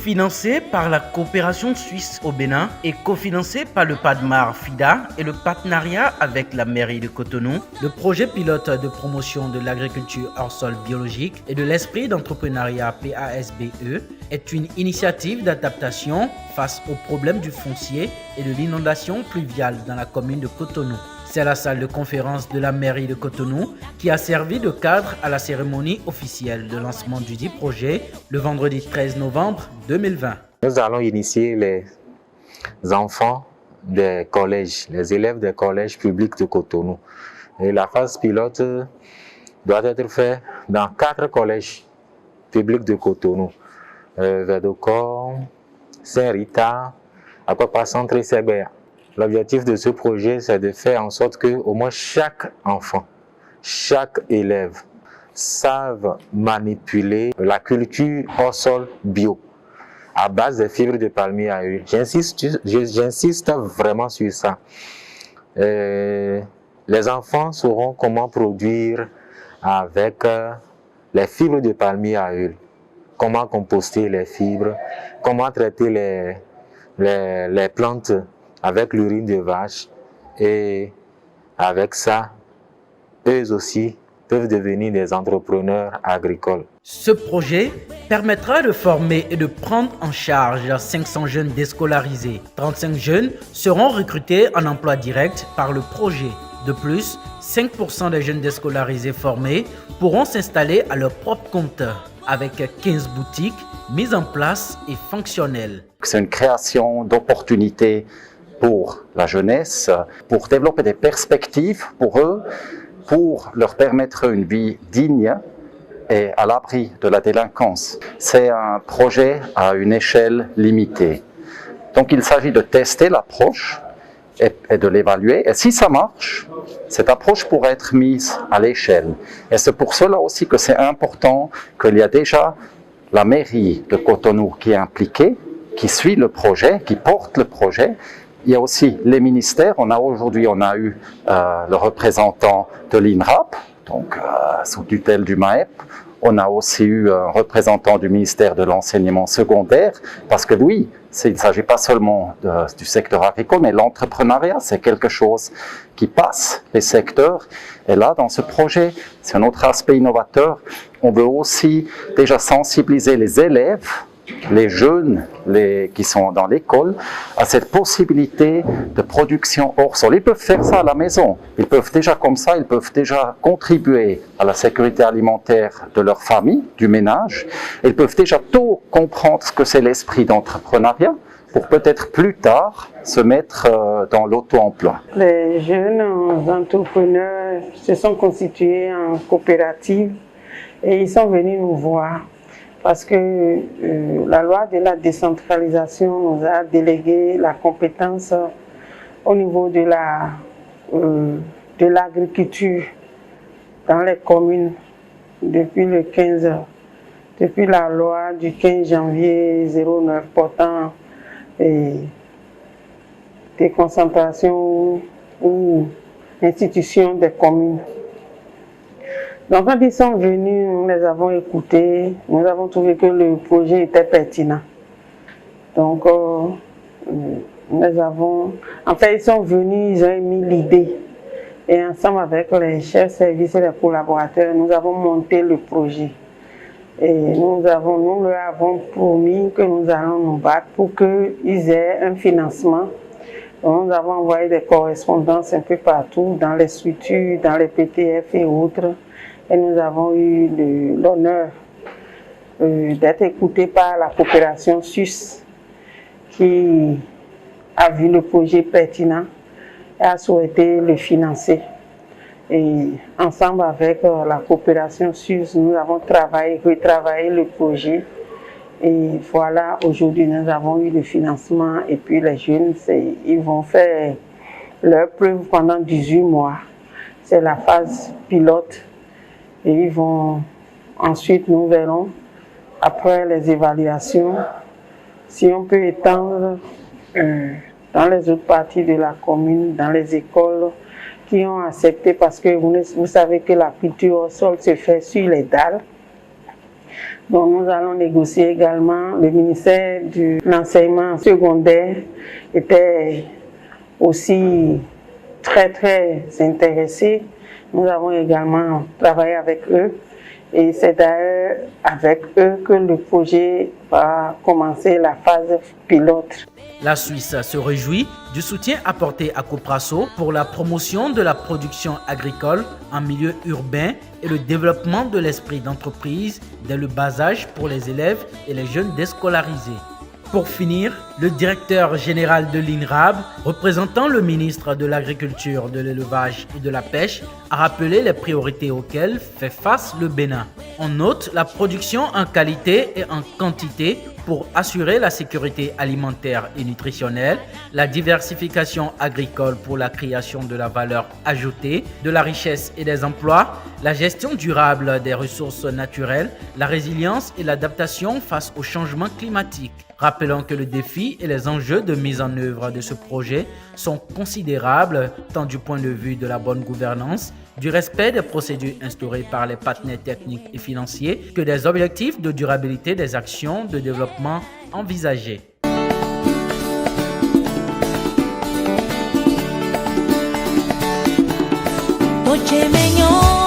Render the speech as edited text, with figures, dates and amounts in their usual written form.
Financé par la coopération suisse au Bénin et cofinancé par le PADMAR FIDA et le partenariat avec la mairie de Cotonou, le projet pilote de promotion de l'agriculture hors sol biologique et de l'esprit d'entrepreneuriat PASBE est une initiative d'adaptation face aux problèmes du foncier et de l'inondation pluviale dans la commune de Cotonou. C'est la salle de conférence de la mairie de Cotonou qui a servi de cadre à la cérémonie officielle de lancement du dit projet le vendredi 13 novembre 2020. Nous allons initier les enfants des collèges, les élèves des collèges publics de Cotonou. Et la phase pilote doit être faite dans 4 collèges publics de Cotonou. Verdocor, Saint-Rita, Aquapa Centre et Sebea. L'objectif de ce projet, c'est de faire en sorte que au moins chaque enfant, chaque élève savent manipuler la culture hors sol bio à base de fibres de palmier à huile. J'insiste vraiment sur ça. Les enfants sauront comment produire avec les fibres de palmier à huile, comment composter les fibres, comment traiter les plantes avec l'urine de vache, et avec ça, eux aussi peuvent devenir des entrepreneurs agricoles. Ce projet permettra de former et de prendre en charge 500 jeunes déscolarisés. 35 jeunes seront recrutés en emploi direct par le projet. De plus, 5% des jeunes déscolarisés formés pourront s'installer à leur propre compte, avec 15 boutiques mises en place et fonctionnelles. C'est une création d'opportunités pour la jeunesse, pour développer des perspectives pour eux, pour leur permettre une vie digne et à l'abri de la délinquance. C'est un projet à une échelle limitée. Donc il s'agit de tester l'approche et de l'évaluer. Et si ça marche, cette approche pourrait être mise à l'échelle. Et c'est pour cela aussi que c'est important qu'il y a déjà la mairie de Cotonou qui est impliquée, qui suit le projet, qui porte le projet. Il y a aussi les ministères. Aujourd'hui, on a eu le représentant de l'INRAP, donc sous tutelle du MAEP. On a aussi eu un représentant du ministère de l'enseignement secondaire, parce que oui, il ne s'agit pas seulement du secteur agricole, mais l'entrepreneuriat, c'est quelque chose qui passe les secteurs. Et là, dans ce projet, c'est un autre aspect innovateur. On veut aussi déjà sensibiliser les élèves, les jeunes qui sont dans l'école, à cette possibilité de production hors sol. Ils peuvent faire ça à la maison. Ils peuvent déjà comme ça, ils peuvent déjà contribuer à la sécurité alimentaire de leur famille, du ménage. Ils peuvent déjà tôt comprendre ce que c'est l'esprit d'entrepreneuriat pour peut-être plus tard se mettre dans l'auto-emploi. Les jeunes entrepreneurs se sont constitués en coopérative et ils sont venus nous voir. Parce que la loi de la décentralisation nous a délégué la compétence au niveau de l'agriculture dans les communes depuis la loi du 15 janvier 09 portant déconcentration ou institution des communes. Donc quand ils sont venus, nous les avons écoutés, nous avons trouvé que le projet était pertinent. Donc ils sont venus, ils ont émis l'idée. Et ensemble avec les chefs services et les collaborateurs, nous avons monté le projet. Et nous leur avons promis que nous allons nous battre pour qu'ils aient un financement. Donc, nous avons envoyé des correspondances un peu partout, dans les structures, dans les PTF et autres. Et nous avons eu l'honneur d'être écoutés par la coopération suisse qui a vu le projet pertinent et a souhaité le financer. Et ensemble avec la coopération suisse, nous avons retravaillé le projet. Et voilà, aujourd'hui nous avons eu le financement et puis les jeunes, ils vont faire leur preuve pendant 18 mois. C'est la phase pilote. Et ils vont, ensuite nous verrons, après les évaluations, si on peut étendre dans les autres parties de la commune, dans les écoles qui ont accepté, parce que vous savez que la culture au sol se fait sur les dalles. Donc nous allons négocier également. Le ministère de l'enseignement secondaire était aussi très intéressé. Nous avons également travaillé avec eux et c'est d'ailleurs avec eux que le projet va commencer la phase pilote. La Suisse se réjouit du soutien apporté à Copraso pour la promotion de la production agricole en milieu urbain et le développement de l'esprit d'entreprise dès le bas âge pour les élèves et les jeunes déscolarisés. Pour finir, le directeur général de l'INRAB, représentant le ministre de l'Agriculture, de l'Élevage et de la Pêche, a rappelé les priorités auxquelles fait face le Bénin. On note la production en qualité et en quantité pour assurer la sécurité alimentaire et nutritionnelle, la diversification agricole pour la création de la valeur ajoutée, de la richesse et des emplois, la gestion durable des ressources naturelles, la résilience et l'adaptation face au changement climatique. Rappelons que le défi et les enjeux de mise en œuvre de ce projet sont considérables tant du point de vue de la bonne gouvernance, du respect des procédures instaurées par les partenaires techniques et financiers que des objectifs de durabilité des actions de développement envisagées. Oye,